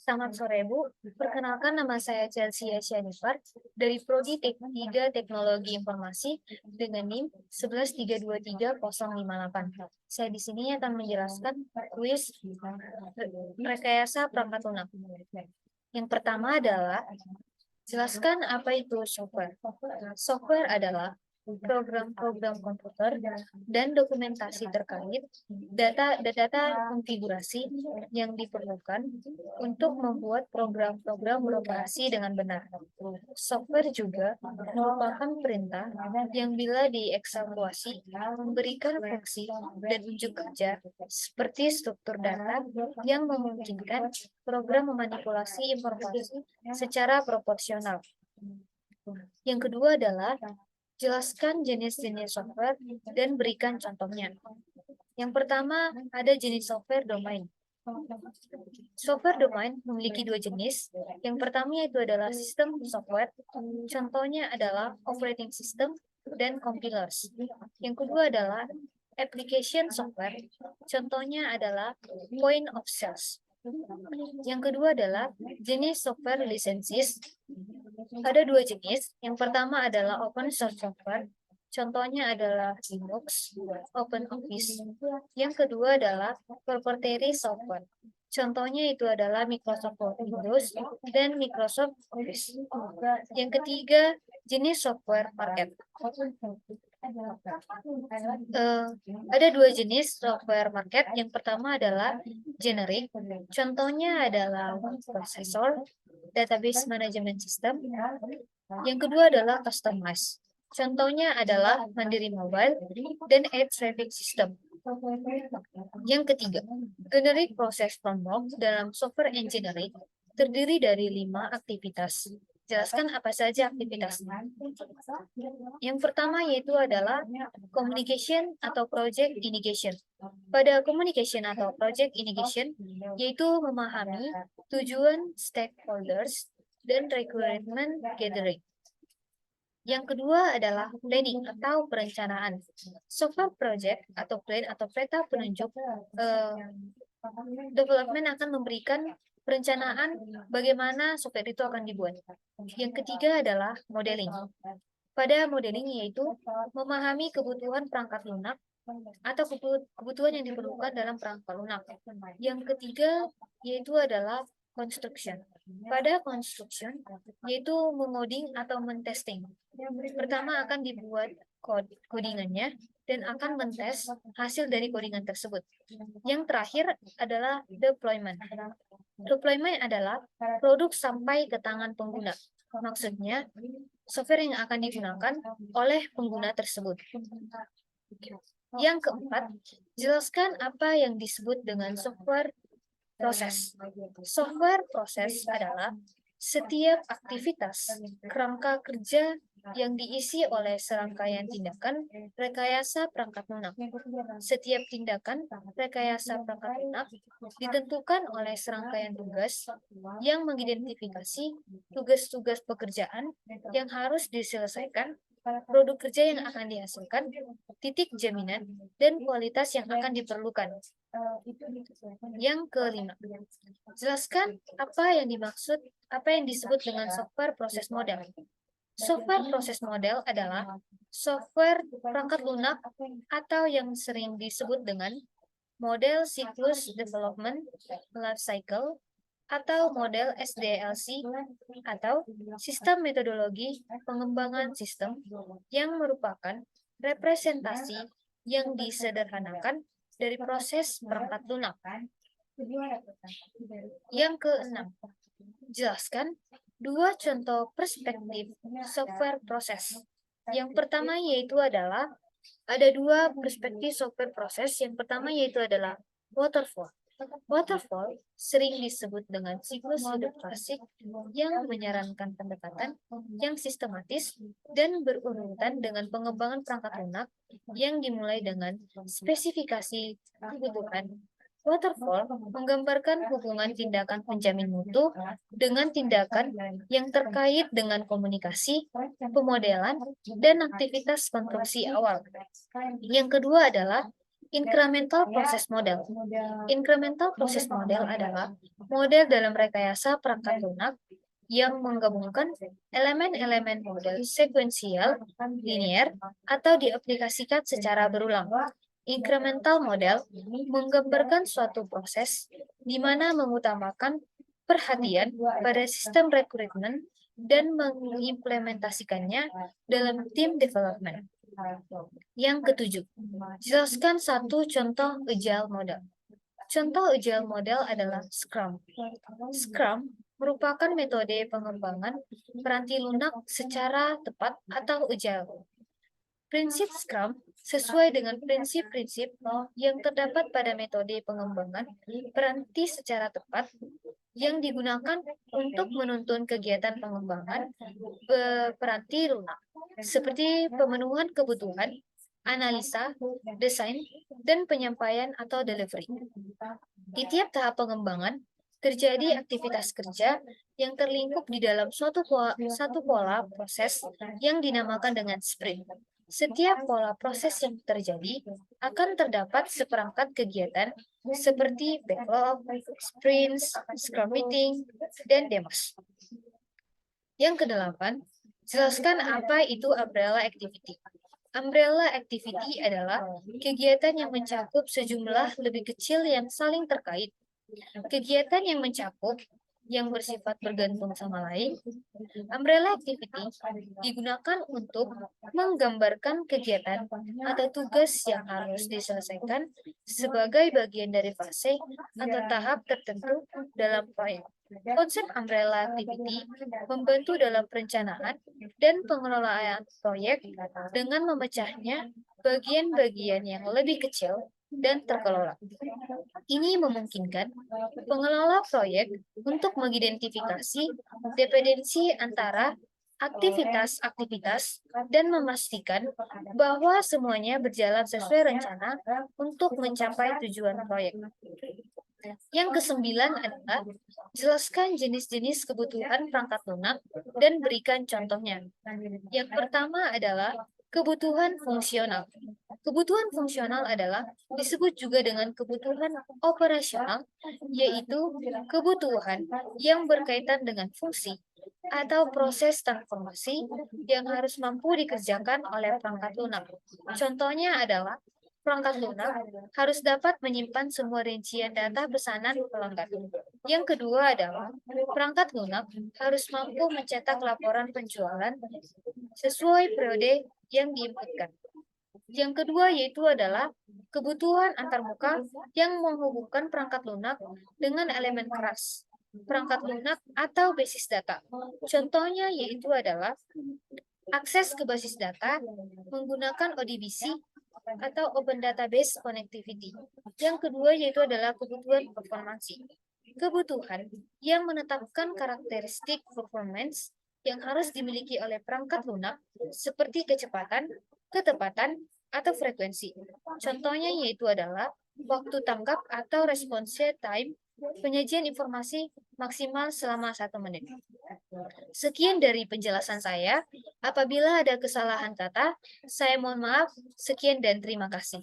Selamat sore, Bu. Perkenalkan, nama saya Chelsea Yasyanifar dari Prodi Tek 3 Teknologi Informasi dengan NIM 113230058. Saya di sini akan menjelaskan kuis rekayasa perangkat lunak. Yang pertama adalah jelaskan apa itu software. Software adalah program-program komputer dan dokumentasi terkait data konfigurasi yang diperlukan untuk membuat program-program beroperasi dengan benar. Software juga merupakan perintah yang bila dieksekusi memberikan fungsi dan unjuk kerja seperti struktur data yang memungkinkan program memanipulasi informasi secara proporsional. Yang kedua adalah jelaskan jenis-jenis software dan berikan contohnya. Yang pertama, ada jenis software domain. Software domain memiliki dua jenis. Yang pertama yaitu adalah sistem software. Contohnya adalah operating system dan compilers. Yang kedua adalah application software. Contohnya adalah point of sales. Yang kedua adalah jenis software lisensies. Ada dua jenis. Yang pertama adalah open source software. Contohnya adalah Linux, OpenOffice. Yang kedua adalah proprietary software. Contohnya itu adalah Microsoft Windows dan Microsoft Office. Yang ketiga, jenis software market. Ada dua jenis software market. Yang pertama adalah generic. Contohnya adalah word processor, database management system. Yang kedua adalah customized. Contohnya adalah Mandiri Mobile dan Air Traffic System. Yang ketiga, generic process framework dalam software engineering terdiri dari 5 aktivitas. Jelaskan apa saja aktivitasnya. Yang pertama yaitu adalah communication atau project initiation. Pada communication atau project initiation, yaitu memahami tujuan stakeholders dan requirement gathering. Yang kedua adalah planning atau perencanaan. Software project atau plan atau peta penunjuk development akan memberikan perencanaan bagaimana software itu akan dibuat. Yang ketiga adalah modeling. Pada modeling yaitu memahami kebutuhan perangkat lunak atau kebutuhan yang diperlukan dalam perangkat lunak. Yang ketiga yaitu adalah construction. Pada construction yaitu mengoding atau mentesting. Pertama akan dibuat codingannya dan akan mentes hasil dari codingan tersebut. Yang terakhir adalah deployment. Deployment adalah produk sampai ke tangan pengguna. Maksudnya, software yang akan digunakan oleh pengguna tersebut. Yang keempat, jelaskan apa yang disebut dengan software proses. Software proses adalah setiap aktivitas kerangka kerja yang diisi oleh serangkaian tindakan rekayasa perangkat lunak. Setiap tindakan rekayasa perangkat lunak ditentukan oleh serangkaian tugas yang mengidentifikasi tugas-tugas pekerjaan yang harus diselesaikan, produk kerja yang akan dihasilkan, titik jaminan, dan kualitas yang akan diperlukan. Yang kelima, jelaskan apa yang disebut dengan software proses model. Software proses model adalah software perangkat lunak atau yang sering disebut dengan model siklus development life cycle atau model SDLC atau sistem metodologi pengembangan sistem yang merupakan representasi yang disederhanakan dari proses perangkat lunak. Yang keenam, jelaskan dua contoh perspektif software proses. Yang pertama yaitu adalah ada dua perspektif software proses. Yang pertama yaitu adalah waterfall. Waterfall sering disebut dengan siklus hidup klasik yang menyarankan pendekatan yang sistematis dan berurutan dengan pengembangan perangkat lunak yang dimulai dengan spesifikasi kebutuhan, Waterfall menggambarkan hubungan tindakan penjamin mutu dengan tindakan yang terkait dengan komunikasi, pemodelan, dan aktivitas konstruksi awal. Yang kedua adalah incremental process model. Incremental process model adalah model dalam rekayasa perangkat lunak yang menggabungkan elemen-elemen model sekuensial, linier, atau diaplikasikan secara berulang. Incremental model menggambarkan suatu proses di mana mengutamakan perhatian pada sistem rekrutmen dan mengimplementasikannya dalam tim development. Yang ketujuh, jelaskan satu contoh agile model. Contoh agile model adalah Scrum. Scrum merupakan metode pengembangan peranti lunak secara tepat atau agile. Prinsip Scrum sesuai dengan prinsip-prinsip yang terdapat pada metode pengembangan peranti secara tepat yang digunakan untuk menuntun kegiatan pengembangan peranti lunak, seperti pemenuhan kebutuhan, analisa, desain, dan penyampaian atau delivery. Di tiap tahap pengembangan, terjadi aktivitas kerja yang terlingkup di dalam satu pola proses yang dinamakan dengan sprint. Setiap pola proses yang terjadi akan terdapat seperangkat kegiatan seperti backlog, sprints, scrum meeting, dan demos. Yang kedelapan, jelaskan apa itu umbrella activity. Umbrella activity adalah kegiatan yang mencakup sejumlah lebih kecil yang saling terkait. Kegiatan yang mencakup yang bersifat bergantung sama lain, umbrella activity digunakan untuk menggambarkan kegiatan atau tugas yang harus diselesaikan sebagai bagian dari fase atau tahap tertentu dalam proyek. Konsep umbrella activity membantu dalam perencanaan dan pengelolaan proyek dengan memecahnya bagian-bagian yang lebih kecil dan terkelola. Ini memungkinkan pengelola proyek untuk mengidentifikasi dependensi antara aktivitas-aktivitas dan memastikan bahwa semuanya berjalan sesuai rencana untuk mencapai tujuan proyek. Yang kesembilan adalah jelaskan jenis-jenis kebutuhan perangkat lunak dan berikan contohnya. Yang pertama adalah kebutuhan fungsional. Kebutuhan fungsional adalah disebut juga dengan kebutuhan operasional, yaitu kebutuhan yang berkaitan dengan fungsi atau proses transformasi yang harus mampu dikerjakan oleh perangkat lunak. Contohnya adalah perangkat lunak harus dapat menyimpan semua rincian data pesanan pelanggan. Yang kedua adalah perangkat lunak harus mampu mencetak laporan penjualan sesuai periode yang diinputkan. Yang kedua yaitu adalah kebutuhan antarmuka yang menghubungkan perangkat lunak dengan elemen keras, perangkat lunak atau basis data. Contohnya yaitu adalah akses ke basis data menggunakan ODBC atau Open Database Connectivity. Yang kedua yaitu adalah kebutuhan performansi. Kebutuhan yang menetapkan karakteristik performance yang harus dimiliki oleh perangkat lunak seperti kecepatan, ketepatan, atau frekuensi. Contohnya yaitu adalah waktu tanggap atau response time, penyajian informasi maksimal selama 1 menit. Sekian dari penjelasan saya. Apabila ada kesalahan kata, saya mohon maaf. Sekian dan terima kasih.